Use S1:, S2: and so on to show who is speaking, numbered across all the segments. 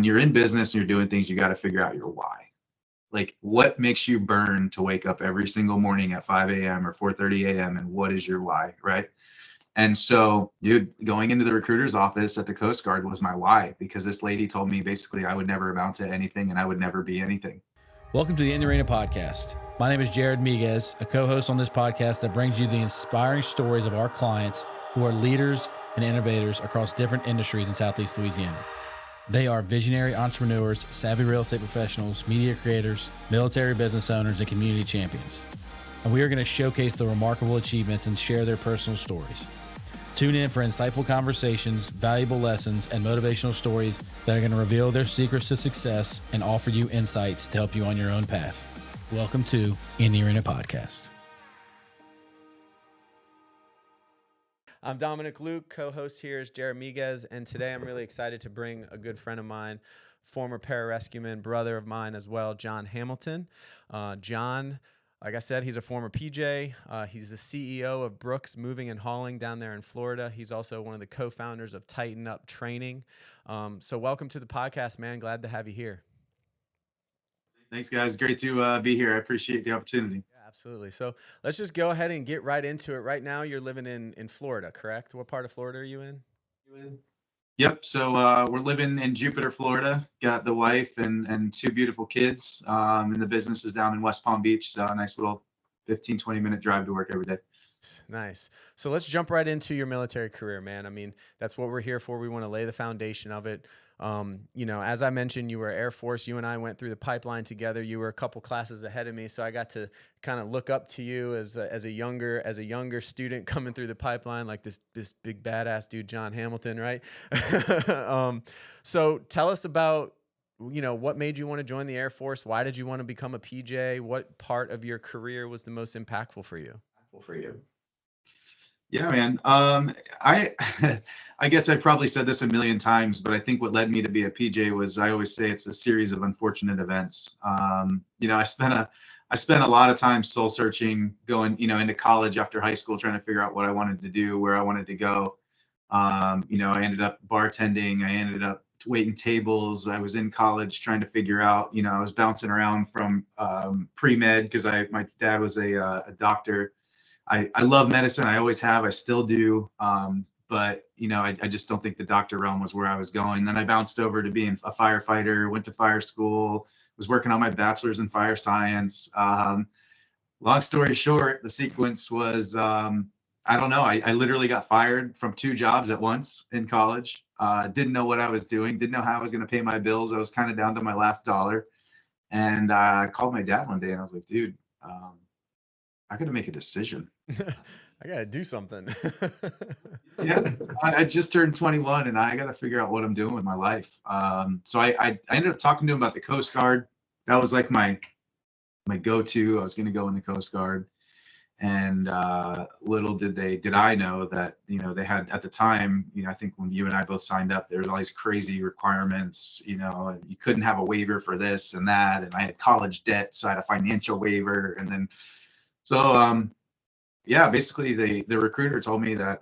S1: when you're in business and you're doing things, you got to figure out your why. Like, what makes you burn to wake up every single morning at 5 a.m. or 4:30 a.m. and what is your why, right? And so, dude, going into the recruiter's office at the Coast Guard was my why, because this lady told me basically I would never amount to anything and I would never be anything.
S2: Welcome to the In the Arena podcast. My name is Jared Miguez, a co-host on this podcast that brings you the inspiring stories of our clients who are leaders and innovators across different industries in Southeast Louisiana. They are visionary entrepreneurs, savvy real estate professionals, media creators, military business owners, and community champions. And we are going to showcase the remarkable achievements and share their personal stories. Tune in for insightful conversations, valuable lessons, and motivational stories that are going to reveal their secrets to success and offer you insights to help you on your own path. Welcome to In the Arena podcast.
S3: I'm Dominic Luke, co-host here is Jared Miguez, and today I'm really excited to bring a good friend of mine, former pararescueman, brother of mine as well, John Hamilton. John, like I said, he's a former PJ. He's the CEO of Brooks Moving and Hauling down there in Florida. He's also one of the co-founders of Tighten Up Training. So welcome to the podcast, man. Glad to have you here.
S1: Thanks, guys. Great to be here. I appreciate the opportunity.
S3: Yeah, absolutely. So let's just go ahead and get right into it. Right now, you're living in Florida, correct? What part of Florida are you in?
S1: Yep. So we're living in Jupiter, Florida. Got the wife and two beautiful kids. And the business is down in West Palm Beach. So a nice little 15, 20-minute drive to work every day.
S3: Nice. So let's jump right into your military career, man. I mean, that's what we're here for. We want to lay the foundation of it. As I mentioned, you were Air Force. You and I went through the pipeline together. You were a couple classes ahead of me, so I got to kind of look up to you as a younger student coming through the pipeline, like this big badass dude, John Hamilton, right? So tell us about, what made you want to join the Air Force? Why did you want to become a PJ? What part of your career was the most impactful for you?
S1: Yeah, man. I guess I've probably said this a million times, but I think what led me to be a PJ was, I always say, it's a series of unfortunate events. I spent a lot of time soul searching, going, into college after high school, trying to figure out what I wanted to do, where I wanted to go. I ended up bartending. I ended up waiting tables. I was in college trying to figure out, I was bouncing around from pre-med because my dad was a doctor. I love medicine. I always have. I still do. But I just don't think the doctor realm was where I was going. Then I bounced over to being a firefighter, went to fire school, was working on my bachelor's in fire science. Long story short, the sequence was, I don't know. I literally got fired from 2 jobs at once in college. Didn't know what I was doing. Didn't know how I was going to pay my bills. I was kind of down to my last dollar. And I called my dad one day and I was like, dude, I got to make a decision.
S3: I got to do something.
S1: Yeah, I just turned 21 and I got to figure out what I'm doing with my life. So I ended up talking to him about the Coast Guard. That was like my go-to. I was going to go in the Coast Guard. And little did I know that, they had at the time, I think when you and I both signed up, there was all these crazy requirements, you couldn't have a waiver for this and that. And I had college debt, so I had a financial waiver. And then basically the recruiter told me that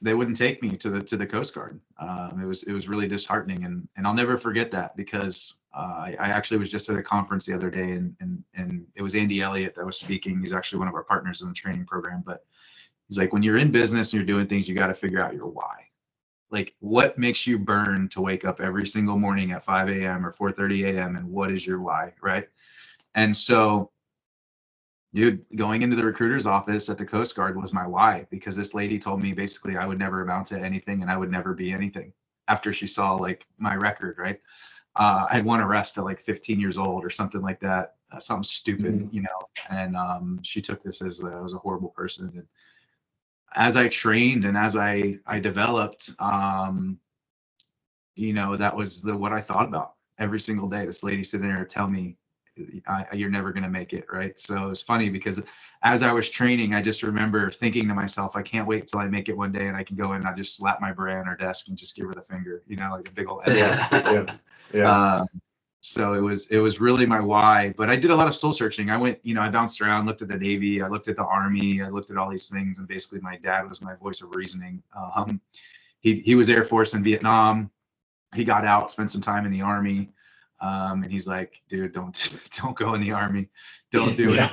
S1: they wouldn't take me to the Coast Guard. It was really disheartening, and I'll never forget that, because I actually was just at a conference the other day, and it was Andy Elliott that was speaking. He's actually one of our partners in the training program, but he's like, when you're in business and you're doing things, you got to figure out your why. Like, what makes you burn to wake up every single morning at 5 a.m. or 4:30 a.m. and what is your why, right? And so, dude, going into the recruiter's office at the Coast Guard was my why, because this lady told me basically I would never amount to anything and I would never be anything after she saw like my record, right? I had one arrest at like 15 years old or something like that, something stupid, and she took this as I was a horrible person. And as I trained and as I developed, that was what I thought about every single day. This lady sitting there tell me, you're never going to make it, right? So it's funny because as I was training, I just remember thinking to myself, I can't wait till I make it one day and I can go in and I just slap my bra on her desk and just give her the finger, like a big old
S4: Yeah.
S1: So it was really my why. But I did a lot of soul searching. I went, I bounced around, looked at the Navy, I looked at the Army, I looked at all these things, and basically my dad was my voice of reasoning. He was Air Force in Vietnam. he got out, spent some time in the Army. And he's like, dude, don't go in the Army. Don't do it.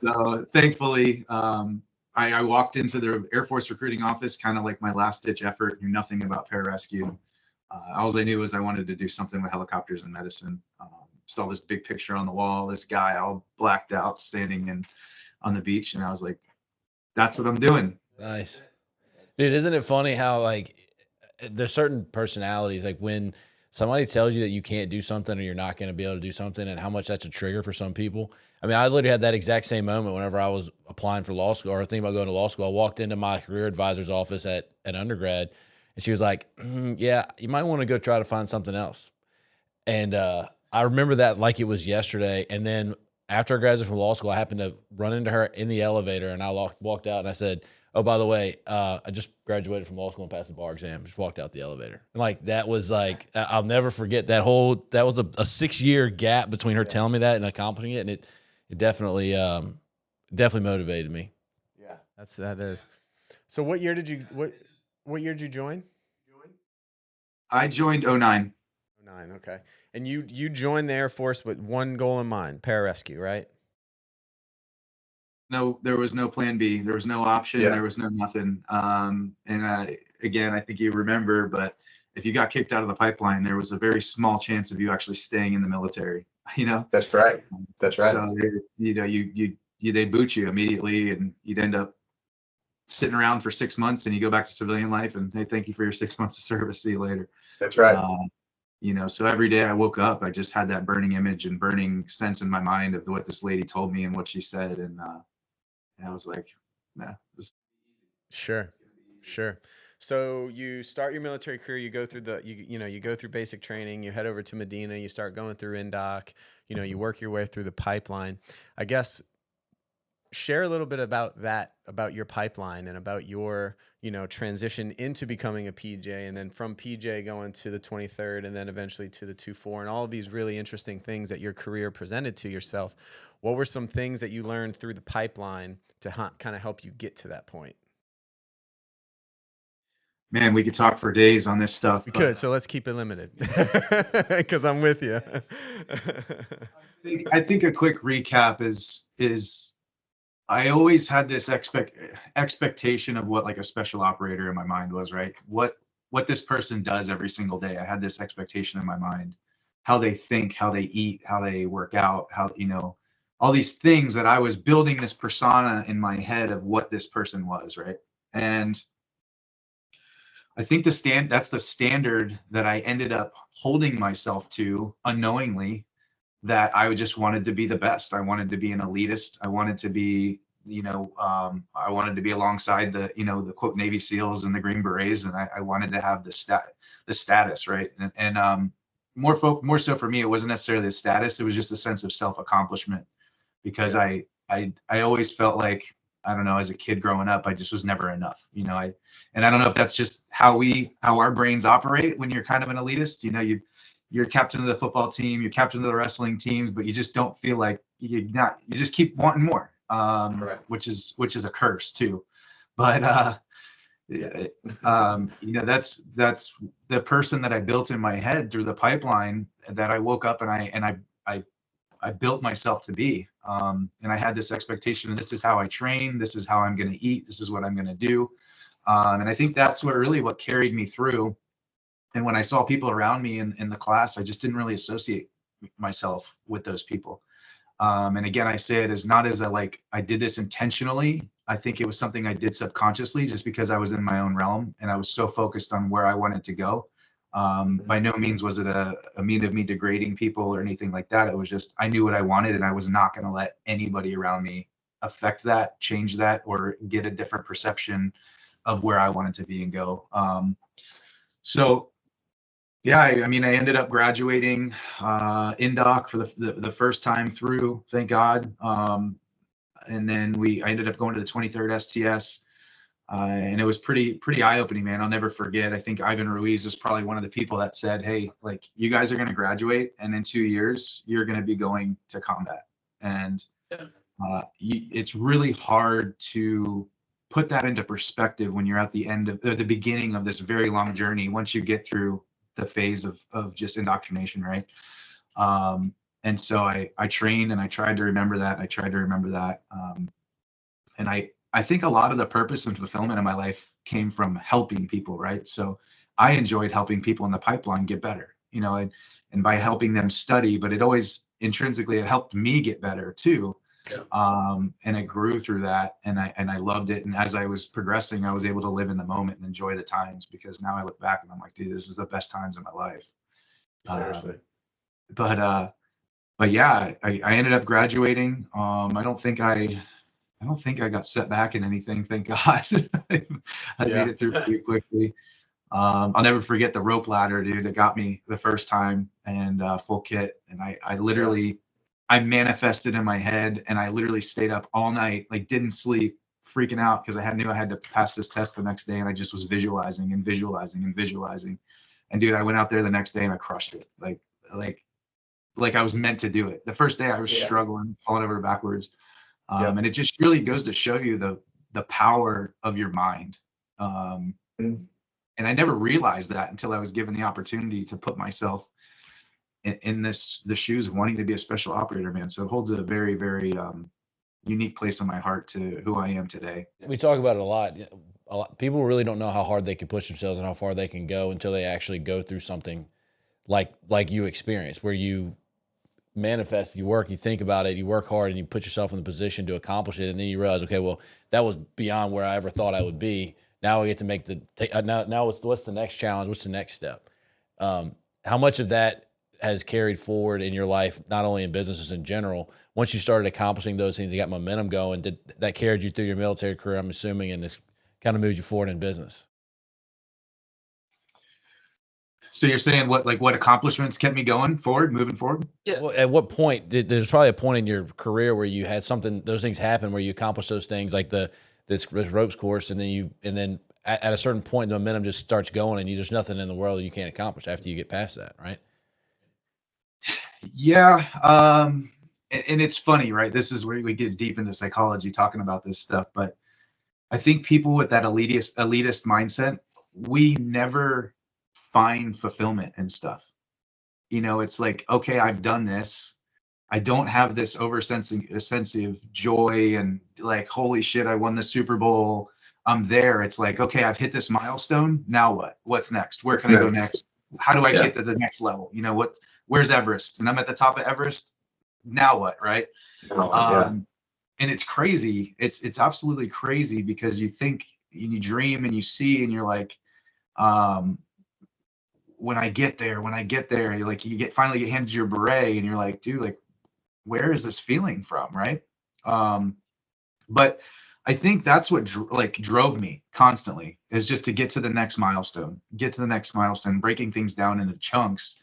S1: So thankfully, I walked into the Air Force recruiting office, kind of like my last ditch effort, knew nothing about pararescue. All I knew was I wanted to do something with helicopters and medicine. Saw this big picture on the wall, this guy all blacked out standing on the beach. And I was like, that's what I'm doing.
S2: Nice. Dude, isn't it funny how like there's certain personalities, like when somebody tells you that you can't do something or you're not going to be able to do something, and how much that's a trigger for some people. I mean, I literally had that exact same moment whenever I was applying for law school or thinking about going to law school. I walked into my career advisor's office at undergrad, and she was like, yeah, you might want to go try to find something else. And I remember that like it was yesterday. And then after I graduated from law school, I happened to run into her in the elevator, and I walked out and I said, oh, by the way, I just graduated from law school and passed the bar exam. Just walked out the elevator. And like, that was like, I'll never forget that was a 6-year gap between her telling me that and accomplishing it. And it definitely motivated me.
S3: Yeah, that is. So what year did you join?
S1: I joined 09.
S3: 09. Okay. And you joined the Air Force with one goal in mind, pararescue, right?
S1: No, there was no plan B. There was no option.
S4: Yeah.
S1: There was no nothing. Again, I think you remember, but if you got kicked out of the pipeline, there was a very small chance of you actually staying in the military.
S4: That's right.
S1: So they'd boot you immediately, and you'd end up sitting around for 6 months, and you go back to civilian life, and hey, thank you for your 6 months of service. See you later.
S4: That's right.
S1: So every day I woke up, I just had that burning image and burning sense in my mind of what this lady told me and what she said, and I was like, nah.
S3: Sure. So you start your military career, you go through you go through basic training, you head over to Medina, you start going through INDOC, you work your way through the pipeline. I guess share a little bit about that, about your pipeline and about your, transition into becoming a PJ, and then from PJ going to the 23rd and then eventually to the 2-4, and all of these really interesting things that your career presented to yourself. What were some things that you learned through the pipeline to kind of help you get to that point?
S1: Man, we could talk for days on this stuff.
S3: We could, so let's keep it limited because I'm with you.
S1: I think a quick recap is I always had this expectation of what like a special operator in my mind was, right? What this person does every single day. I had this expectation in my mind, how they think, how they eat, how they work out, how, all these things that I was building this persona in my head of what this person was, right? And I think that's the standard that I ended up holding myself to unknowingly, that I just wanted to be the best. I wanted to be an elitist. I wanted to be, I wanted to be alongside the quote Navy SEALs and the Green Berets, and I wanted to have the status, right? And more so for me, it wasn't necessarily the status. It was just a sense of self-accomplishment, because I always felt like, I don't know, as a kid growing up, I just was never enough. And I don't know if that's just how our brains operate when you're kind of an elitist. You're captain of the football team, you're captain of the wrestling teams, but you just don't feel like you just keep wanting more,
S4: right.
S1: which is a curse too. But that's the person that I built in my head through the pipeline, that I woke up and I built myself to be. And I had this expectation, and this is how I train, this is how I'm going to eat, this is what I'm going to do. And I think that's what carried me through. And when I saw people around me in the class, I just didn't really associate myself with those people. And again, I say it as not as I did this intentionally. I think it was something I did subconsciously, just because I was in my own realm and I was so focused on where I wanted to go. By no means was it a mean of me degrading people or anything like that. It was just, I knew what I wanted, and I was not going to let anybody around me affect that, change that, or get a different perception of where I wanted to be and go. So yeah, I ended up graduating INDOC for the first time through, thank God. And then I ended up going to the 23rd STS. And it was pretty eye-opening, man. I'll never forget. I think Ivan Ruiz was probably one of the people that said, hey, like, you guys are going to graduate, and in 2 years, you're going to be going to combat. And it's really hard to put that into perspective when you're at the end of or the beginning of this very long journey, once you get through the phase of just indoctrination, right? And so I trained and I tried to remember that. I tried to remember that. And I think a lot of the purpose and fulfillment in my life came from helping people, right? So I enjoyed helping people in the pipeline get better, and by helping them study, but it always intrinsically, it helped me get better too. Yeah. And it grew through that, and I loved it. And as I was progressing, I was able to live in the moment and enjoy the times, because now I look back and I'm like, dude, this is the best times of my life.
S4: Seriously.
S1: But yeah, I ended up graduating. I don't think I got set back in anything. Thank God. I made it through pretty quickly. I'll never forget the rope ladder, dude, that got me the first time, and full kit. And I literally, I manifested in my head, and I literally stayed up all night, like didn't sleep, freaking out because I knew I had to pass this test the next day. And I just was visualizing and visualizing and visualizing. And dude, I went out there the next day and I crushed it. Like I was meant to do it. The first day I was struggling, falling over backwards. And it just really goes to show you the power of your mind. And I never realized that until I was given the opportunity to put myself in the shoes of wanting to be a special operator, man. So it holds a very, very unique place in my heart to who I am today.
S2: We talk about it a lot. People really don't know how hard they can push themselves and how far they can go until they actually go through something like you experienced, where you manifest, you work, you think about it, you work hard, and you put yourself in the position to accomplish it, and then you realize, okay, well, that was beyond where I ever thought I would be. Now I get to make now what's the next challenge? What's the next step? How much of that has carried forward in your life, not only in businesses in general? Once you started accomplishing those things, you got momentum going. Did that carried you through your military career, I'm assuming, and this kind of moved you forward in business?
S1: So you're saying what accomplishments kept me going forward, moving forward?
S2: Yeah. Well, at what point there's probably a point in your career where you had those things happen where you accomplished those things, like this ropes course, and then at a certain point the momentum just starts going, and there's nothing in the world you can't accomplish after you get past that, right?
S1: Yeah. And it's funny, right? This is where we get deep into psychology talking about this stuff, but I think people with that elitist mindset, we never find fulfillment and stuff. It's like, okay, I've done this. I don't have this sense of joy and like, holy shit, I won the Super Bowl. I'm there. It's like, okay, I've hit this milestone. Now what? What's next? Where can I go next? How do I get to the next level? Where's Everest? And I'm at the top of Everest. Now what? Right. And it's crazy. It's absolutely crazy, because you think and you dream and you see, and you're like, when I get there, you're like, finally get handed your beret, and you're like, dude, like, where is this feeling from, right? But I think that's what drove me constantly, is just to get to the next milestone, breaking things down into chunks.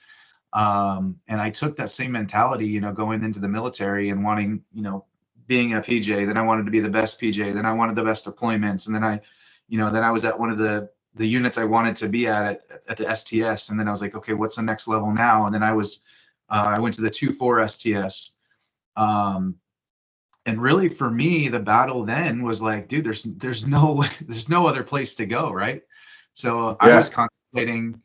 S1: And I took that same mentality, going into the military and wanting, being a PJ. Then I wanted to be the best PJ. Then I wanted the best deployments. And then I was at one of the units I wanted to be at the STS. And then I was like, okay, what's the next level now? And then I went to the 2-4 STS. And really for me, the battle then was like, dude, there's no other place to go. Right. So I was contemplating,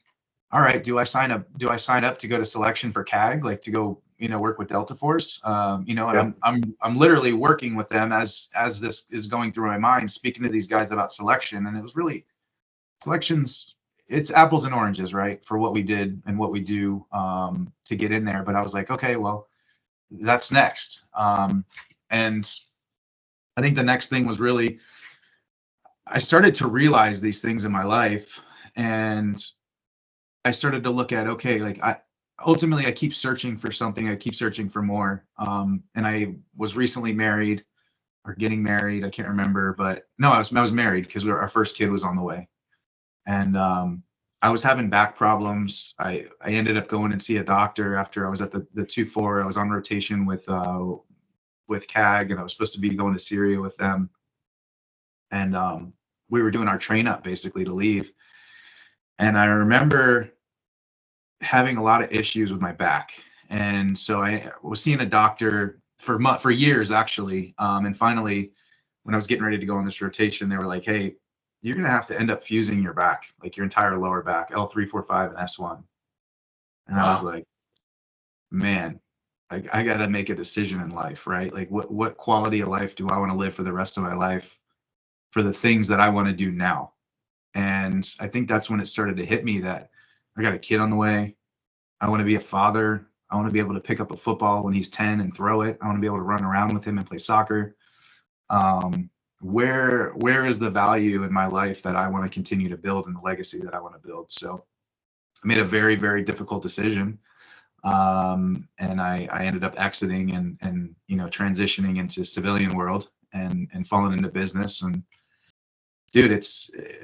S1: all right, do I sign up to go to selection for CAG, like to go, work with Delta Force? And I'm literally working with them as this is going through my mind, speaking to these guys about selection. And it was really, selections, it's apples and oranges, right? For what we did and what we do to get in there. But I was like, okay, well, that's next. And I think the next thing was really, I started to realize these things in my life, and I started to look at, okay, like I keep searching for something. I keep searching for more. And I was recently married, or getting married. I can't remember, but no, I was married, because our first kid was on the way. And I was having back problems. I ended up going and see a doctor after I was at the 2-4. I was on rotation with CAG, and I was supposed to be going to Syria with them. And we were doing our train up basically to leave. And I remember having a lot of issues with my back. And so I was seeing a doctor for years, actually. And finally, when I was getting ready to go on this rotation, they were like, hey, you're going to have to end up fusing your back, like your entire lower back, L3, 4, 5, and S1. And I was like, man, I got to make a decision in life, right? Like what quality of life do I want to live for the rest of my life for the things that I want to do now? And I think that's when it started to hit me that I got a kid on the way. I want to be a father. I want to be able to pick up a football when he's 10 and throw it. I want to be able to run around with him and play soccer. Where is the value in my life that I want to continue to build and the legacy that I want to build? So I made a very, very difficult decision. And I ended up exiting and transitioning into civilian world and falling into business. And dude,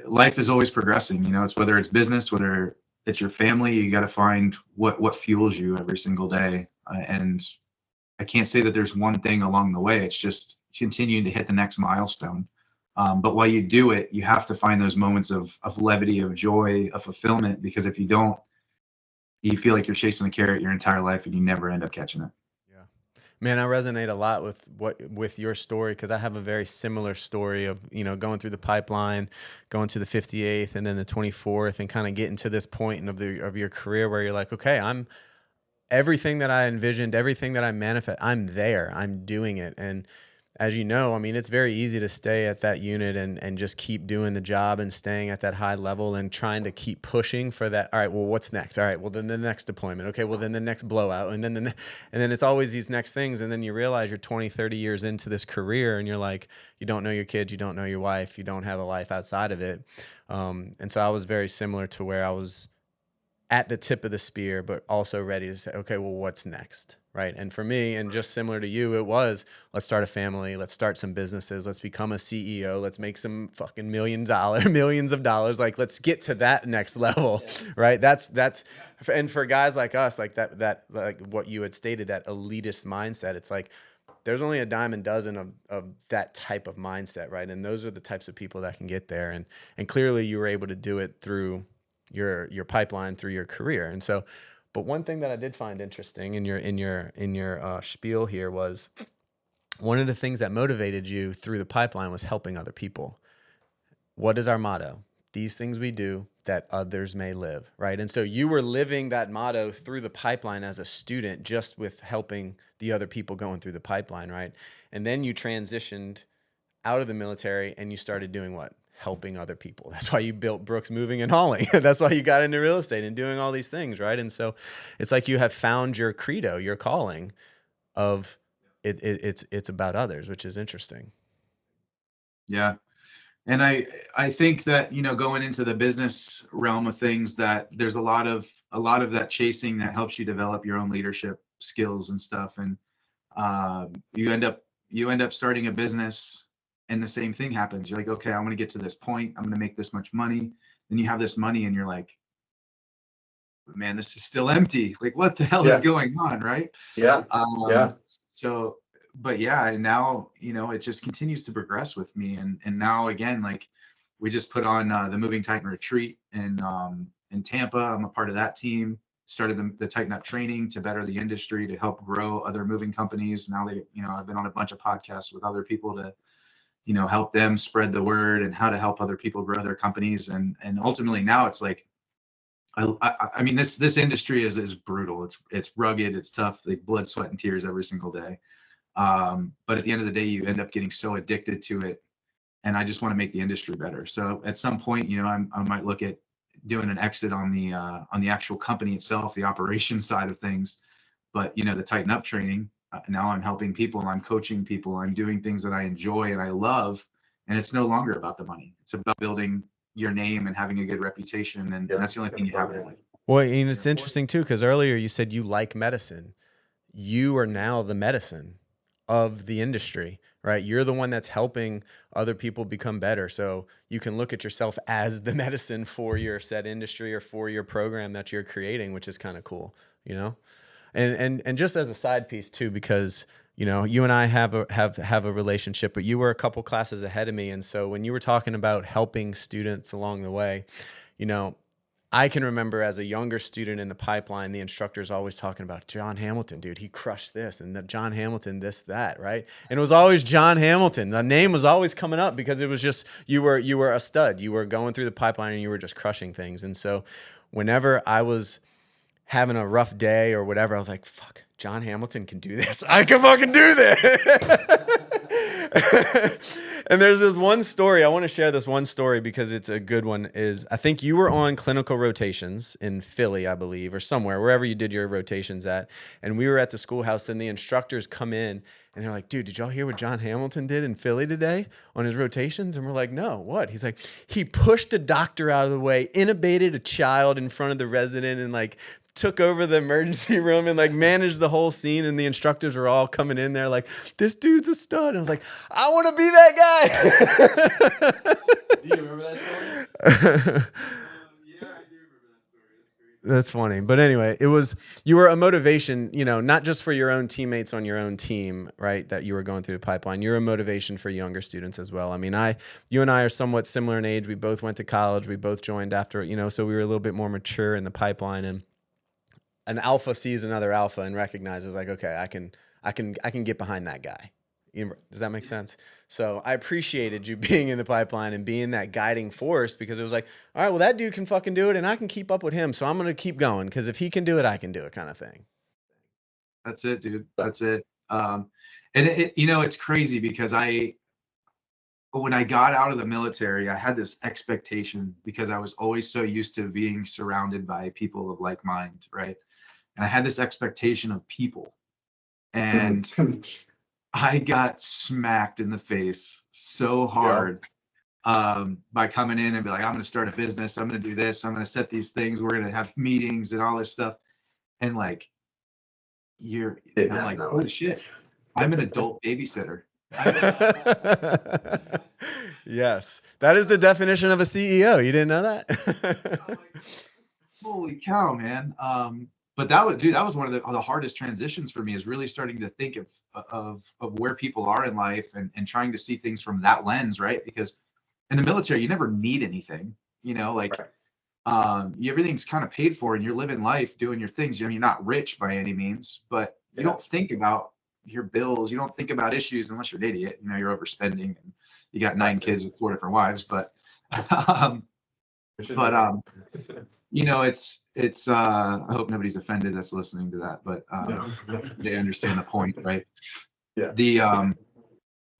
S1: life is always progressing. It's whether it's business, whether it's your family, you got to find what fuels you every single day. And I can't say that there's one thing along the way. It's just continuing to hit the next milestone. But while you do it, you have to find those moments of levity, of joy, of fulfillment, because if you don't, you feel like you're chasing a carrot your entire life and you never end up catching it.
S3: Yeah, man, I resonate a lot with your story, because I have a very similar story of, going through the pipeline, going to the 58th and then the 24th, and kind of getting to this point of your career where you're like, okay, I'm everything that I envisioned, everything that I manifest, I'm there, I'm doing it. And as you know, I mean, it's very easy to stay at that unit and just keep doing the job and staying at that high level and trying to keep pushing for that. All right, well, what's next? All right, well, then the next deployment. Okay, well, then the next blowout. And then it's always these next things. And then you realize you're 20, 30 years into this career and you're like, you don't know your kids, you don't know your wife, you don't have a life outside of it. And so I was very similar to where I was at the tip of the spear, but also ready to say, okay, well, what's next? Right. And for me, and just similar to you, it was, let's start a family, let's start some businesses, let's become a CEO, let's make some fucking millions of dollars. Like, let's get to that next level. Yeah. Right. That's, and for guys like us, like that, like what you had stated, that elitist mindset, it's like, there's only a dime a dozen of that type of mindset. Right. And those are the types of people that can get there. And clearly you were able to do it through your pipeline, through your career. And so, but one thing that I did find interesting in your spiel here was one of the things that motivated you through the pipeline was helping other people. What is our motto? These things we do that others may live, right? And so you were living that motto through the pipeline as a student, just with helping the other people going through the pipeline, right? And then you transitioned out of the military and you started doing what? Helping other people. That's why you built Brooks Moving and Hauling. That's why you got into real estate and doing all these things, right? And so it's like you have found your credo, your calling of it's about others, which is interesting.
S1: Yeah. And I think that, going into the business realm of things, that there's a lot of that chasing that helps you develop your own leadership skills and stuff. And you end up starting a business, and the same thing happens. You're like, okay, I'm going to get to this point. I'm going to make this much money. Then you have this money and you're like, man, this is still empty. Like, what the hell is going on? Right.
S4: Yeah.
S1: So, but yeah, and now, it just continues to progress with me. And now again, like, we just put on the Moving Titan retreat in Tampa. I'm a part of that team. Started the Tighten Up training to better the industry, to help grow other moving companies. Now I've been on a bunch of podcasts with other people to, help them spread the word and how to help other people grow their companies. And ultimately now it's like, I mean, this industry is brutal. It's rugged. It's tough. Like blood, sweat, and tears every single day. But at the end of the day, you end up getting so addicted to it. And I just want to make the industry better. So at some point, I might look at doing an exit on the actual company itself, the operations side of things. But, the Tighten Up training, now I'm helping people, I'm coaching people, I'm doing things that I enjoy and I love. And it's no longer about the money. It's about building your name and having a good reputation. And that's the only thing you have in life.
S3: Well, and it's interesting too, because earlier you said you like medicine. You are now the medicine of the industry, right? You're the one that's helping other people become better. So you can look at yourself as the medicine for your said industry or for your program that you're creating, which is kind of cool, And just as a side piece too, because you and I have a relationship, but you were a couple classes ahead of me, and so when you were talking about helping students along the way, I can remember as a younger student in the pipeline, the instructor's always talking about John Hamilton, dude, he crushed this, and the John Hamilton, this, that, right? And it was always John Hamilton. The name was always coming up because it was just, you were a stud. You were going through the pipeline and you were just crushing things. And so whenever I was having a rough day or whatever, I was like, fuck, John Hamilton can do this. I can fucking do this. And there's this one story. I want to share this one story because it's a good one. Is I think you were on clinical rotations in Philly, I believe, or somewhere, wherever you did your rotations at. And we were at the schoolhouse, and the instructors come in and they're like, dude, did y'all hear what John Hamilton did in Philly today on his rotations? And we're like, no, what? He's like, he pushed a doctor out of the way, intubated a child in front of the resident, and like took over the emergency room and like managed the whole scene. And the instructors were all coming in there like, this dude's a stud. And I was like, I want to be that guy.
S2: Do you remember that story?
S1: Yeah, I do remember that story. That's great.
S3: That's funny. But anyway, you were a motivation, not just for your own teammates on your own team, right? That you were going through the pipeline. You're a motivation for younger students as well. I mean, you and I are somewhat similar in age. We both went to college. We both joined after, so we were a little bit more mature in the pipeline, and an alpha sees another alpha and recognizes like, okay, I can get behind that guy. Does that make sense? So I appreciated you being in the pipeline and being that guiding force, because it was like, all right, well, that dude can fucking do it and I can keep up with him. So I'm going to keep going, because if he can do it, I can do it, kind of thing.
S1: That's it, dude. That's it. And it's crazy because when I got out of the military, I had this expectation because I was always so used to being surrounded by people of like mind, right? And I had this expectation of people, and I got smacked in the face so hard by coming in and be like, I'm going to start a business. I'm going to do this. I'm going to set these things. We're going to have meetings and all this stuff. And like, I'm like, holy shit, I'm an adult babysitter.
S3: Yes, that is the definition of a CEO. You didn't know that?
S1: Holy cow, man. But that was one of the hardest transitions for me, is really starting to think of where people are in life and trying to see things from that lens, right? Because in the military, you never need anything, everything's kind of paid for and you're living life, doing your things. You're not rich by any means, but you don't think about your bills. You don't think about issues unless you're an idiot. You're overspending and you got 9 kids with 4 different wives, but it's I hope nobody's offended that's listening to that, but they understand the point, right?
S4: Yeah.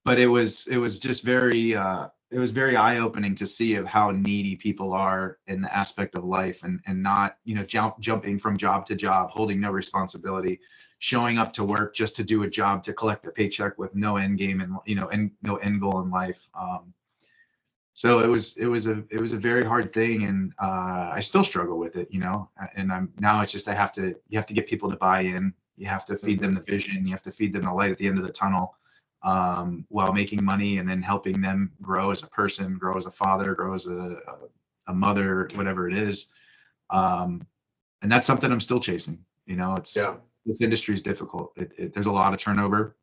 S1: But it was just very eye-opening to see of how needy people are in the aspect of life, and not jumping from job to job, holding no responsibility, showing up to work just to do a job to collect a paycheck with no end game and no end goal in life. So it was a very hard thing, and I still struggle with it, and it's just you have to get people to buy in. You have to feed them the vision. You have to feed them the light at the end of the tunnel, while making money, and then helping them grow as a person, grow as a father, grow as a mother, whatever it is. And that's something I'm still chasing. This industry is difficult. There's a lot of turnover,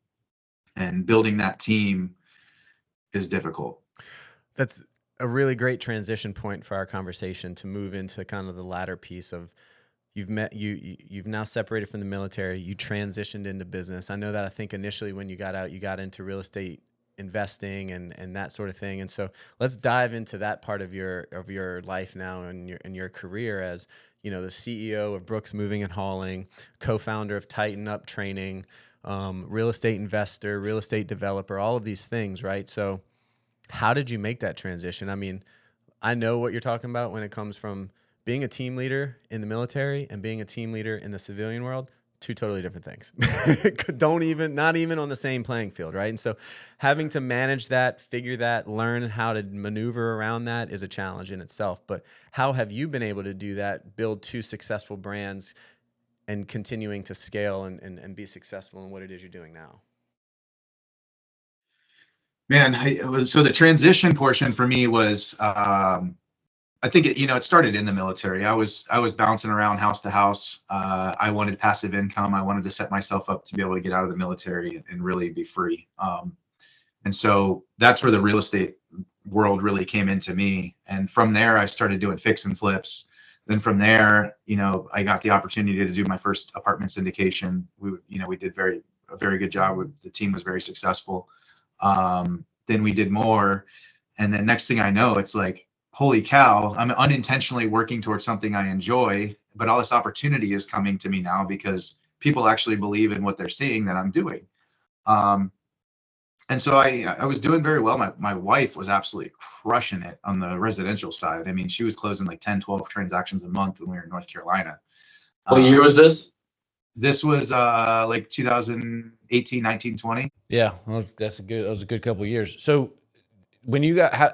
S1: and building that team is difficult.
S3: That's a really great transition point for our conversation to move into kind of the latter piece of you've now separated from the military. You transitioned into business. I know that I think initially when you got out, you got into real estate investing and that sort of thing. And so let's dive into that part of your life now and your career as, the CEO of Brooks Moving and Hauling, co-founder of Tighten Up Training, real estate investor, real estate developer, all of these things, right? So how did you make that transition? I mean, I know what you're talking about when it comes from being a team leader in the military and being a team leader in the civilian world, 2 totally different things. Not even on the same playing field, right? And so having to manage that, figure that, learn how to maneuver around that is a challenge in itself. But how have you been able to do that, build 2 successful brands and continuing to scale and be successful in what it is you're doing now?
S1: Man, so the transition portion for me was, I think it started in the military. I was bouncing around house to house. I wanted passive income. I wanted to set myself up to be able to get out of the military and really be free. And so that's where the real estate world really came into me. And from there, I started doing fix and flips. Then from there, I got the opportunity to do my first apartment syndication. We did a very good job. The team was very successful. Then we did more. And then next thing I know, it's like, holy cow, I'm unintentionally working towards something I enjoy, but all this opportunity is coming to me now because people actually believe in what they're seeing that I'm doing. And so I was doing very well. My wife was absolutely crushing it on the residential side. I mean, she was closing like 10, 12 transactions a month when we were in North Carolina.
S4: What year was this?
S1: This was like 2018, 19, 20.
S2: Yeah, well, that was a good couple of years. So when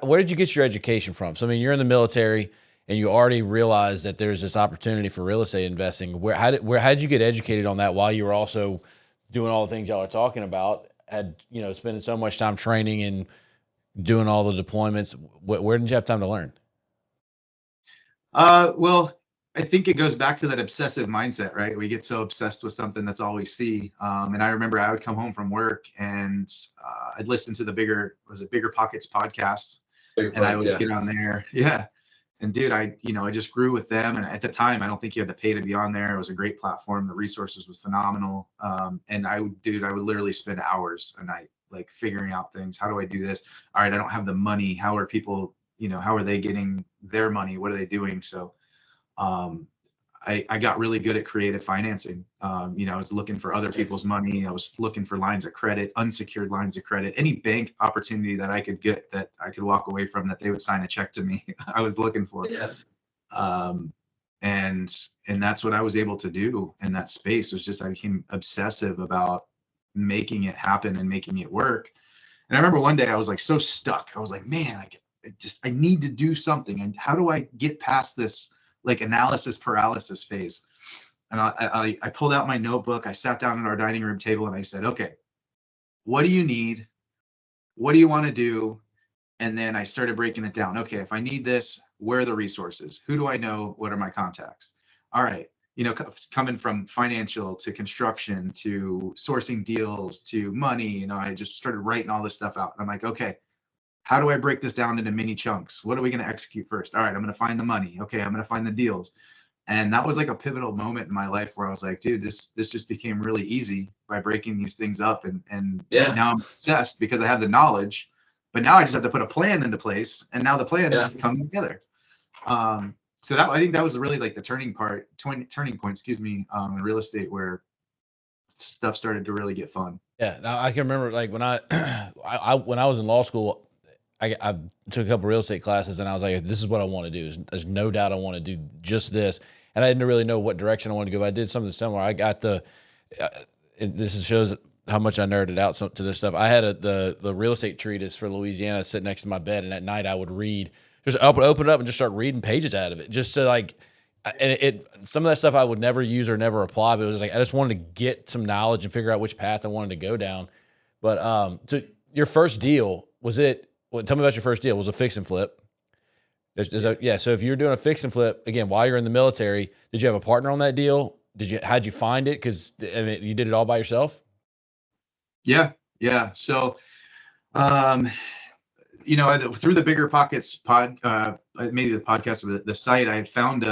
S2: where did you get your education from? So, I mean, you're in the military and you already realized that there's this opportunity for real estate investing. How did you get educated on that while you were also doing all the things y'all are talking about? Spending so much time training and doing all the deployments. Where did you have time to learn?
S1: Well, I think it goes back to that obsessive mindset, right? We get so obsessed with something that's all we see. And I remember I would come home from work and I'd listen to the Bigger Pockets podcast, I would get on there. Yeah. And dude, I just grew with them. And at the time, I don't think you had to pay to be on there. It was a great platform. The resources was phenomenal. And I would literally spend hours a night, like figuring out things. How do I do this? All right, I don't have the money. How are people, how are they getting their money? What are they doing? So I got really good at creative financing. I was looking for other people's money. I was looking for lines of credit, unsecured lines of credit, any bank opportunity that I could get that I could walk away from that they would sign a check to me. I was looking for.
S4: Yeah.
S1: And that's what I was able to do in that space. Was just I became obsessive about making it happen and making it work. And I remember one day I was like so stuck. I was like, man, I need to do something. And how do I get past this like analysis paralysis phase? And I pulled out my notebook. I sat down at our dining room table and I said, okay, what do you need? What do you want to do? And then I started breaking it down. Okay, if I need this, where are the resources? Who do I know? What are my contacts? All right, coming from financial to construction to sourcing deals to money, I just started writing all this stuff out. And I'm like, okay, how do I break this down into mini chunks? What are we going to execute first? All right, I'm going to find the money. Okay, I'm going to find the deals. And that was like a pivotal moment in my life where I was like, dude, this just became really easy by breaking these things up. And now I'm obsessed because I have the knowledge, but now I just have to put a plan into place. And now the plan is coming together. So that, I think that was really like the turning point, in real estate where stuff started to really get fun.
S2: Yeah, I can remember like when when I was in law school, I took a couple real estate classes and I was like, this is what I want to do. There's no doubt I want to do just this. And I didn't really know what direction I wanted to go. But I did something similar. I got this shows how much I nerded out to this stuff. I had the real estate treatise for Louisiana sitting next to my bed. And at night I would read, just open it up and just start reading pages out of it. Just to like, and some of that stuff I would never use or never apply, but it was like, I just wanted to get some knowledge and figure out which path I wanted to go down. But so your first deal, tell me about your first deal. Was a fix and flip. Yeah. So if you were doing a fix and flip again while you're in the military, did you have a partner on that deal? How'd you find it? Because I mean, you did it all by yourself.
S1: Yeah. So, through the Bigger Pockets maybe the podcast or the site, I found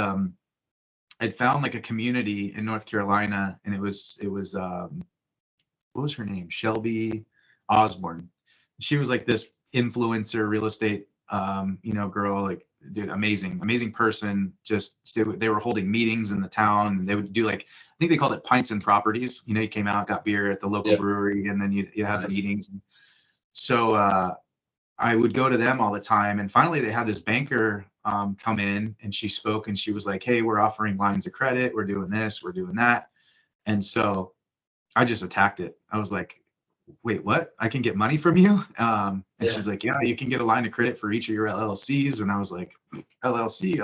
S1: like a community in North Carolina, and it was what was her name? Shelby Osborne. She was like this influencer real estate girl, like, dude, amazing person. They were holding meetings in the town, and they would do like, I think they called it pints and properties. You came out, got beer at the local brewery, and then you have meetings. So I would go to them all the time, and finally they had this banker come in, and she spoke, and she was like, hey, we're offering lines of credit, we're doing this, we're doing that. And so I just attacked it. I was like, wait, what? I can get money from you? And she's like, yeah, you can get a line of credit for each of your LLCs. And I was like, LLC.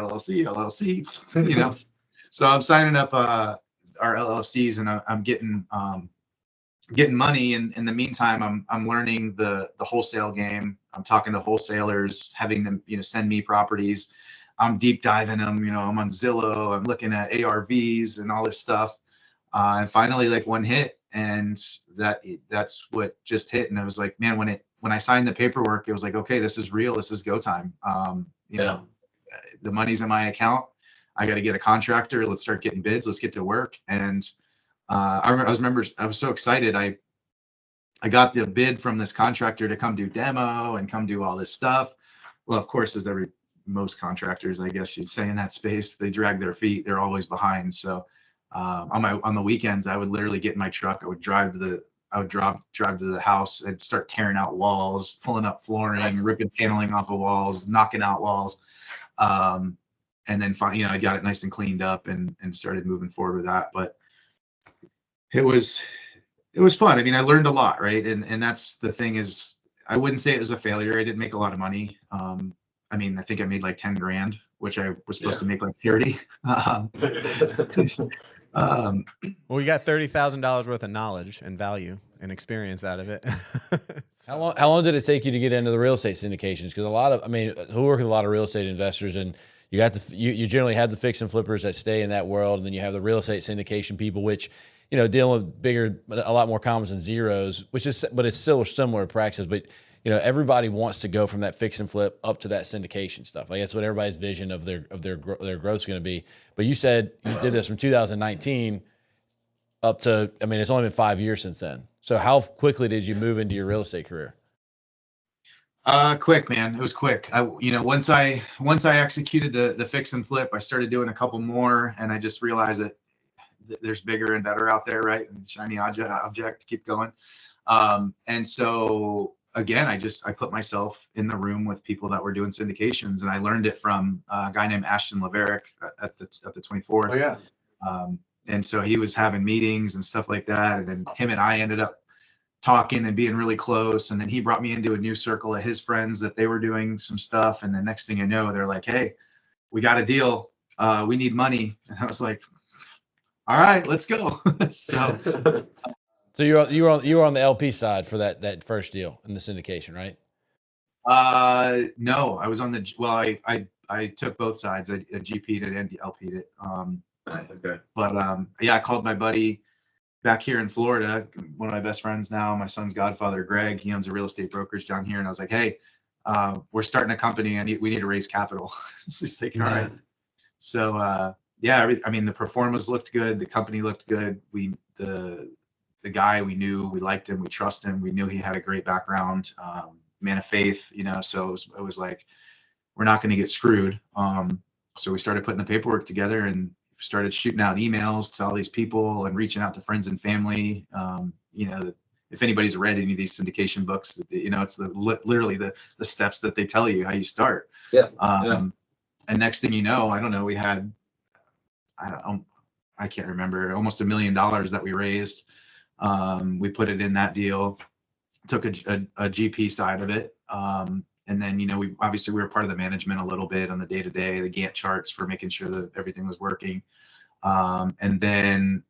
S1: So I'm signing up our LLCs, and I'm getting money. And in the meantime, I'm learning the wholesale game. I'm talking to wholesalers, having them, send me properties. I'm deep diving them. I'm on Zillow. I'm looking at ARVs and all this stuff. And finally, like, one hit. And that's what just hit. And I was like, man, when I signed the paperwork, it was like, okay, this is real. This is go time. The money's in my account. I got to get a contractor. Let's start getting bids. Let's get to work. And I remember I was so excited. I got the bid from this contractor to come do demo and come do all this stuff. Well, of course, as most contractors, I guess you'd say in that space, they drag their feet. They're always behind. So on the weekends, I would literally get in my truck. I would drive to the house and start tearing out walls, pulling up flooring, ripping paneling off of walls, knocking out walls. And then I got it nice and cleaned up and started moving forward with that. But it was fun. I mean, I learned a lot, right? And that's the thing is, I wouldn't say it was a failure. I didn't make a lot of money. I mean, I think I made like 10 grand, which I was supposed to make like 30.
S3: Well, you got $30,000 worth of knowledge and value and experience out of it.
S2: How long did it take you to get into the real estate syndications? Because who work with a lot of real estate investors, and you generally have the fix and flippers that stay in that world, and then you have the real estate syndication people, which, dealing with bigger, a lot more commas than zeros, but it's still similar practices. But everybody wants to go from that fix and flip up to that syndication stuff. Like that's what everybody's vision of their growth is going to be. But you said you did this from 2019 up to, it's only been 5 years since then. So how quickly did you move into your real estate career?
S1: Quick, man. It was quick. Once I executed the fix and flip, I started doing a couple more, and I just realized that there's bigger and better out there, right? And shiny object, keep going. And so again, I put myself in the room with people that were doing syndications, and I learned it from a guy named Ashton Laverick at the 24th.
S4: Oh yeah.
S1: And so he was having meetings and stuff like that, and then him and I ended up talking and being really close. And then he brought me into a new circle of his friends that they were doing some stuff. And the next thing I know, they're like, "Hey, we got a deal. We need money." And I was like, "All right, let's go." So
S2: you were on the LP side for that first deal in the syndication, right?
S1: No, I was on I took both sides. I GP'd it and LP'd it.
S4: Okay.
S1: But I called my buddy back here in Florida, one of my best friends now, my son's godfather, Greg. He owns a real estate brokerage down here, and I was like, "Hey, we're starting a company. We need to raise capital." He's like, "All right." So the performance looked good. The company looked good. The guy, we knew, we liked him, we trust him. We knew he had a great background, man of faith, so it was like, we're not going to get screwed. So we started putting the paperwork together and started shooting out emails to all these people and reaching out to friends and family. If anybody's read any of these syndication books, it's literally the steps that they tell you how you start.
S4: Yeah.
S1: And next thing you know, I don't know, we had, I can't remember, almost $1 million that we raised. We put it in that deal, took a GP side of it. And then, we were part of the management a little bit on the day-to-day, the Gantt charts for making sure that everything was working. And then,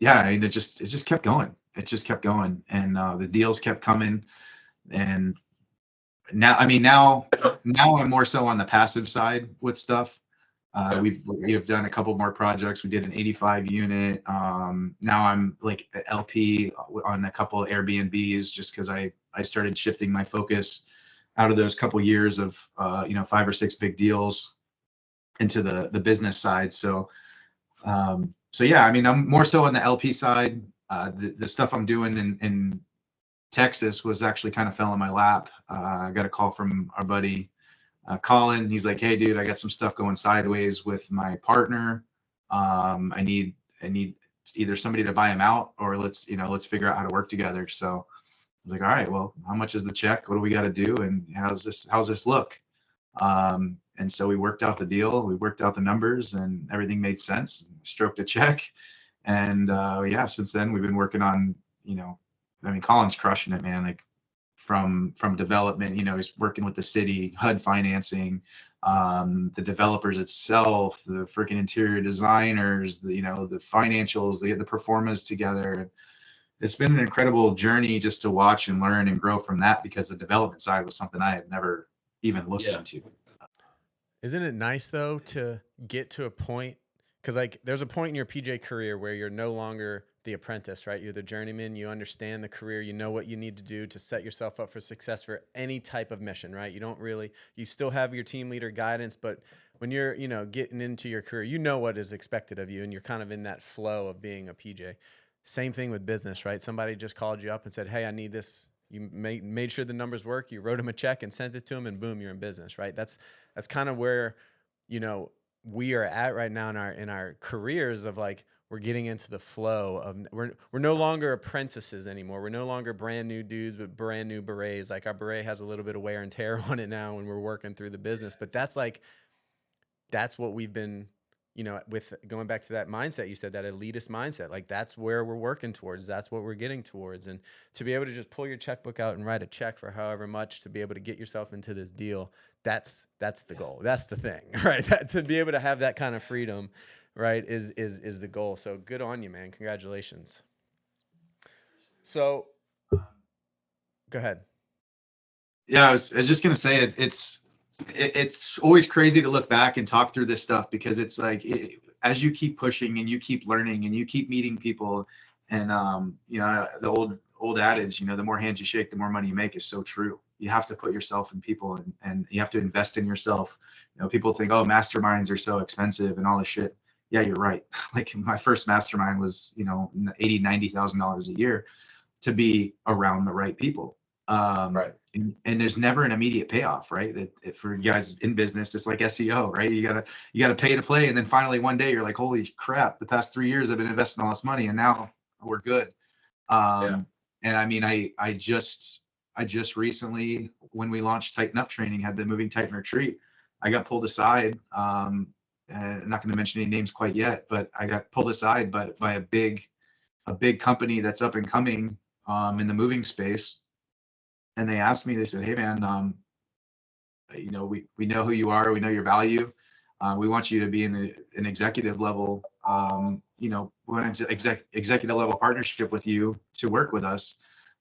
S1: it just kept going. It just kept going. And the deals kept coming. And now I'm more so on the passive side with stuff. We've done a couple more projects. We did an 85 unit. Now I'm like an LP on a couple of Airbnbs, just because I started shifting my focus out of those couple years of 5 or 6 big deals into the business side. So I'm more so on the LP side. The stuff I'm doing in Texas was actually kind of fell in my lap. I got a call from our buddy Colin. He's like, "Hey dude, I got some stuff going sideways with my partner. I need either somebody to buy him out, or let's figure out how to work together." So I was like, "All right, well, how much is the check? What do we got to do? And how's this look?" And so we worked out the deal, we worked out the numbers, and everything made sense. Stroked a check. And since then we've been working on, Colin's crushing it, man. Like, from development, he's working with the city, HUD financing, the developers itself, the freaking interior designers, the financials, the performance together. It's been an incredible journey just to watch and learn and grow from that, because the development side was something I had never even looked into.
S3: Isn't it nice though to get to a point, because like there's a point in your PJ career where you're no longer the apprentice, right? You're the journeyman. You understand the career. You know what you need to do to set yourself up for success for any type of mission, right? You still have your team leader guidance, but when you're, getting into your career, you know what is expected of you, and you're kind of in that flow of being a PJ. Same thing with business, right? Somebody just called you up and said, hey, I need this. You made sure the numbers work. You wrote them a check and sent it to them, and boom, you're in business, right? That's kind of where, we are at right now in our careers of like, we're getting into the flow of we're no longer apprentices anymore. We're no longer brand new dudes with brand new berets. Like our beret has a little bit of wear and tear on it now when we're working through the business. But that's what we've been, with going back to that mindset, you said that elitist mindset, like that's where we're working towards. That's what we're getting towards. And to be able to just pull your checkbook out and write a check for however much to be able to get yourself into this deal, that's the goal. That's the thing, right? To be able to have that kind of freedom, right, is the goal. So good on you, man. Congratulations. So go ahead.
S1: Yeah, I was just gonna say it's always crazy to look back and talk through this stuff, because it's like as you keep pushing and you keep learning and you keep meeting people, and the old adage, the more hands you shake, the more money you make, is so true. You have to put yourself in people, and you have to invest in yourself. People think, oh, masterminds are so expensive and all this shit. Yeah, you're right. Like my first mastermind was, $80,000-$90,000 a year to be around the right people.
S4: Right.
S1: And there's never an immediate payoff, right? That for you guys in business, it's like SEO, right? You gotta pay to play, and then finally one day you're like, holy crap! The past 3 years I've been investing all this money, and now we're good. And I mean, I just recently, when we launched Tighten Up training, had the moving tighten retreat, I got pulled aside. I'm not going to mention any names quite yet, but I got pulled aside by a big company that's up and coming in the moving space. And they asked me, they said, hey man, we know who you are. We know your value. We want you to be in an executive level, we want to executive level partnership with you to work with us.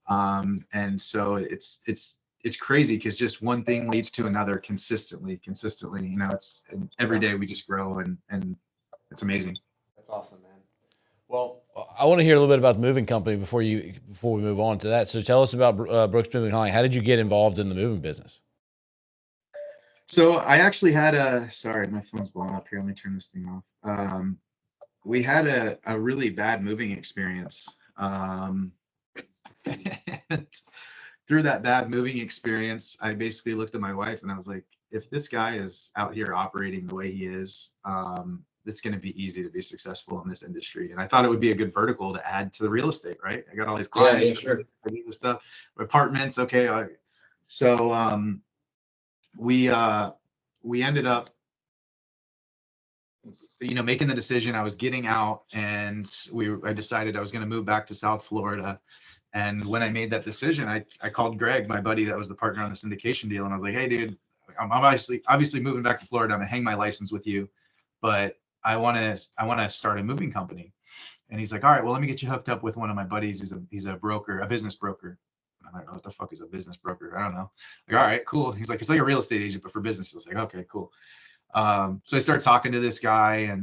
S1: And so it's crazy, because just one thing leads to another consistently, it's every day we just grow, and it's amazing.
S3: That's awesome, man. Well,
S2: I want to hear a little bit about the moving company before we move on to that. So tell us about Brooks Moving Hauling. How did you get involved in the moving business?
S1: So I actually had sorry, my phone's blowing up here. Let me turn this thing off. We had a really bad moving experience. And through that bad moving experience, I basically looked at my wife and I was like, if this guy is out here operating the way he is, it's going to be easy to be successful in this industry. And I thought it would be a good vertical to add to the real estate, right? I got all these clients,
S4: Yeah, sure.
S1: I need this stuff, apartments. Okay. So we ended up, making the decision. I was getting out, and I decided I was going to move back to South Florida. And when I made that decision, I called Greg, my buddy that was the partner on the syndication deal. And I was like, hey dude, I'm obviously moving back to Florida. I'm gonna hang my license with you, but I want to start a moving company. And he's like, all right, well, let me get you hooked up with one of my buddies. He's a broker, a business broker. I'm like, what the fuck is a business broker? I don't know. Like, all right, cool. He's like, it's like a real estate agent, but for business. I was like, okay, cool. So I started talking to this guy,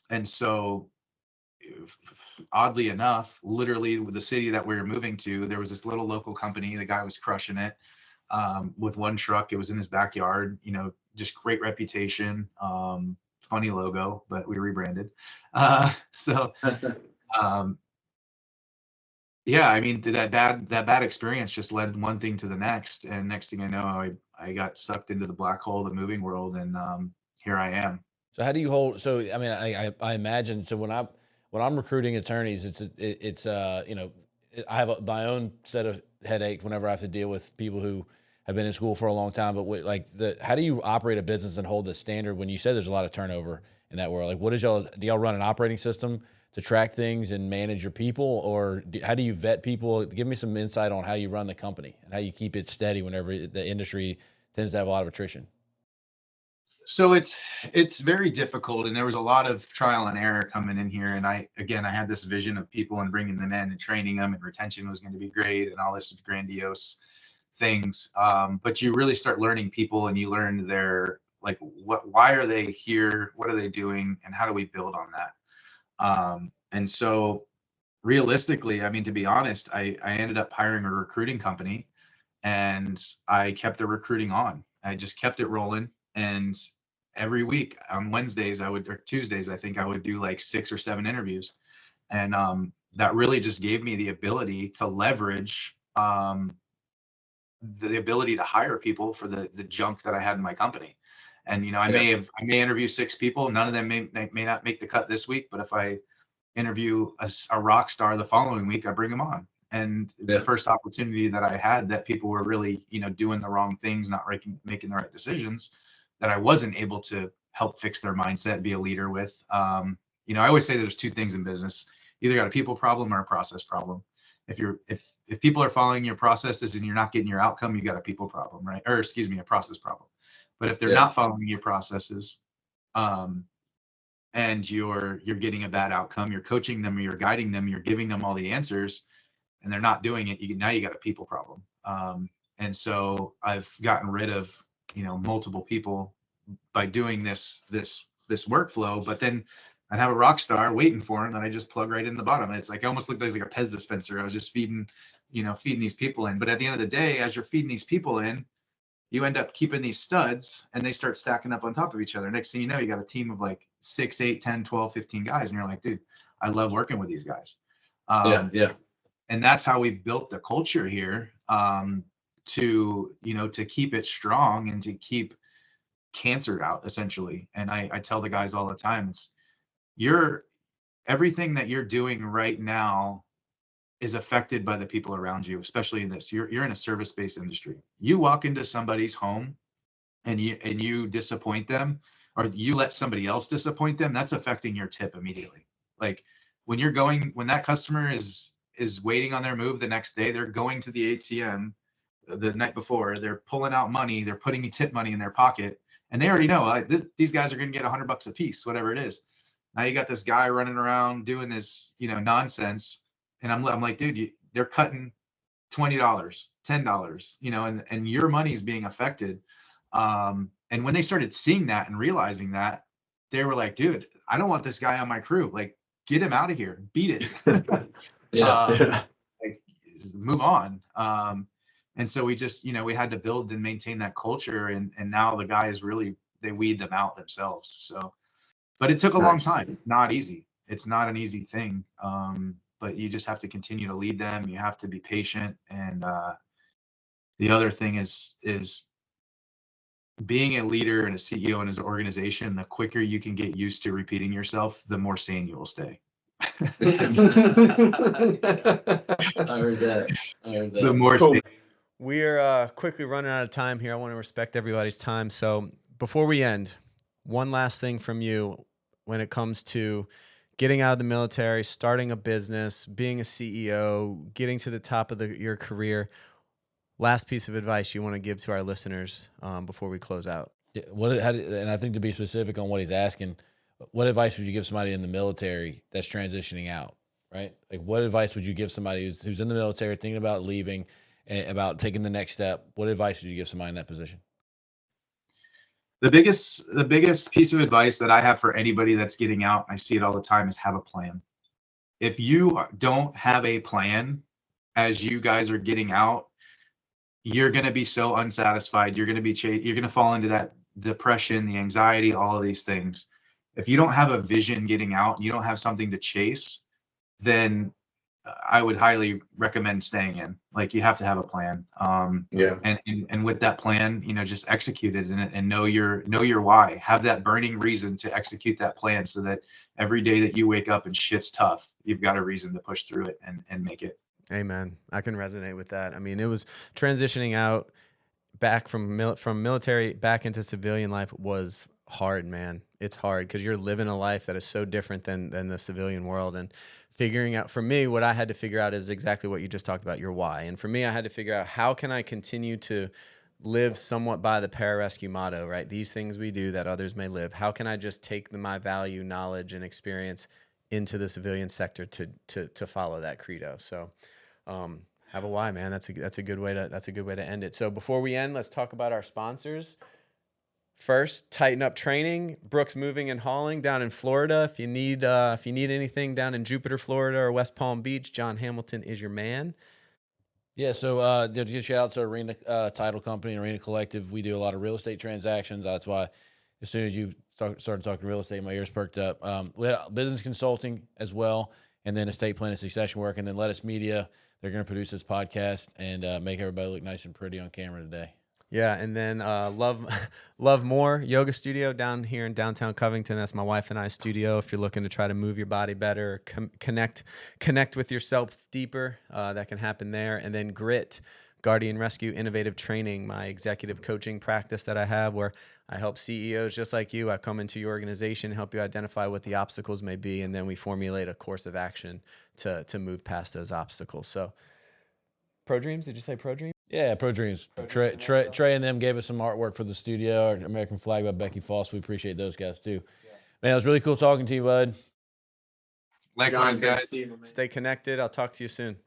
S1: and so oddly enough, literally with the city that we were moving to, there was this little local company. The guy was crushing it with one truck. It was in his backyard, just great reputation, funny logo, but we rebranded. Yeah, I mean, that bad experience just led one thing to the next, and next thing I know, I got sucked into the black hole of the moving world, and here I am.
S2: So how do you hold? So I mean, I imagine. So when I'm recruiting attorneys, it's I have my own set of headache whenever I have to deal with people who have been in school for a long time. But how do you operate a business and hold the standard when you said there's a lot of turnover in that world? Like, do y'all run an operating system to track things and manage your people, or how do you vet people? Give me some insight on how you run the company and how you keep it steady whenever the industry tends to have a lot of attrition.
S1: So it's very difficult, and there was a lot of trial and error coming in here. And I had this vision of people and bringing them in and training them, and retention was going to be great and all this grandiose things. But you really start learning people, and you learn why are they here? What are they doing? And how do we build on that? And so realistically, I mean, to be honest, I ended up hiring a recruiting company, and I kept the recruiting on. I just kept it rolling. And every week on Wednesdays, or Tuesdays, I think I would do like 6 or 7 interviews. And that really just gave me the ability to leverage the ability to hire people for the junk that I had in my company. And, I may interview 6 people. None of them may not make the cut this week, but if I interview a rock star the following week, I bring them on. And the first opportunity that I had that people were really, doing the wrong things, not making the right decisions, that I wasn't able to help fix their mindset, be a leader with. I always say there's 2 things in business: either got a people problem or a process problem. If people are following your processes and you're not getting your outcome, you got a people problem, right? Or excuse me, a process problem. But if they're not following your processes, and you're getting a bad outcome, you're coaching them, you're guiding them, you're giving them all the answers, and they're not doing it, now you got a people problem. And so I've gotten rid of, multiple people by doing this workflow. But then I'd have a rock star waiting for him that I just plug right in the bottom. It's like, I almost looked like a Pez dispenser. I was just feeding these people in. But at the end of the day, as you're feeding these people in, you end up keeping these studs, and they start stacking up on top of each other. Next thing you know, you got a team of like 6, 8, 10, 12, 15 guys. And you're like, dude, I love working with these guys. And that's how we've built the culture here, to keep it strong and to keep cancer out, essentially. And I tell the guys all the time, everything that you're doing right now is affected by the people around you, especially in this. You're in a service-based industry. You walk into somebody's home and you disappoint them, or you let somebody else disappoint them, that's affecting your tip immediately. Like when that customer is waiting on their move the next day, they're going to the ATM the night before, they're pulling out money, they're putting tip money in their pocket, and they already know these guys are going to get $100 a piece, whatever it is. Now you got this guy running around doing this, nonsense. And I'm like, dude, they're cutting $20, $10, and your money's being affected. And when they started seeing that and realizing that, they were like, dude, I don't want this guy on my crew. Like, get him out of here, beat it. Like, move on. And so we just, we had to build and maintain that culture. And now the guys really, they weed them out themselves. So, but it took a long time. It's not easy. It's not an easy thing. But you just have to continue to lead them. You have to be patient. And the other thing is being a leader and a CEO in his organization, the quicker you can get used to repeating yourself, the more sane you will stay.
S4: I heard that.
S1: The more sane.
S3: We're quickly running out of time here. I want to respect everybody's time. So before we end, one last thing from you when it comes to getting out of the military, starting a business, being a CEO, getting to the top of your career. Last piece of advice you want to give to our listeners before we close out.
S2: Yeah, and I think to be specific on what he's asking, what advice would you give somebody in the military that's transitioning out, right? Like, what advice would you give somebody who's in the military, thinking about leaving, about taking the next step? What advice would you give somebody in that position?
S1: The biggest piece of advice that I have for anybody that's getting out, I see it all the time, is have a plan. If you don't have a plan as you guys are getting out, you're going to be so unsatisfied. You're going to fall into that depression, the anxiety, all of these things. If you don't have a vision getting out, you don't have something to chase, then I would highly recommend staying in. Like, you have to have a plan. And with that plan, just execute it and know your why. Have that burning reason to execute that plan, so that every day that you wake up and shit's tough, you've got a reason to push through it and make it.
S3: Amen. I can resonate with that. I mean, it was transitioning out back from military back into civilian life was hard, man. It's hard because you're living a life that is so different than the civilian world. And figuring out, for me, what I had to figure out is exactly what you just talked about, your why. And for me, I had to figure out, how can I continue to live somewhat by the pararescue motto, right? These things we do that others may live. How can I just take my value, knowledge, and experience into the civilian sector to follow that credo? So have a why, man. That's a good way to end it. So before we end, let's talk about our sponsors. First, tighten up training. Brooks Moving and Hauling down in Florida. If you need anything down in Jupiter, Florida, or West Palm Beach, John Hamilton is your man.
S2: Yeah, so to give shout out to Arena Title Company, Arena Collective. We do a lot of real estate transactions. That's why as soon as you started talking real estate, my ears perked up. We had business consulting as well, and then estate planning, succession work, and then Lettuce Media. They're going to produce this podcast and make everybody look nice and pretty on camera today.
S3: Yeah, and then Love More Yoga Studio down here in downtown Covington. That's my wife and I's studio. If you're looking to try to move your body better, connect with yourself deeper, that can happen there. And then Grit, Guardian Rescue Innovative Training, my executive coaching practice that I have, where I help CEOs just like you. I come into your organization, help you identify what the obstacles may be, and then we formulate a course of action to move past those obstacles. So, Pro Dreams, did you say Pro Dreams?
S2: Yeah, Pro Dreams. Trey and them gave us some artwork for the studio, American Flag by Becky Foss. We appreciate those guys too. Man, it was really cool talking to you, bud.
S1: Likewise, guys.
S3: Stay connected. I'll talk to you soon.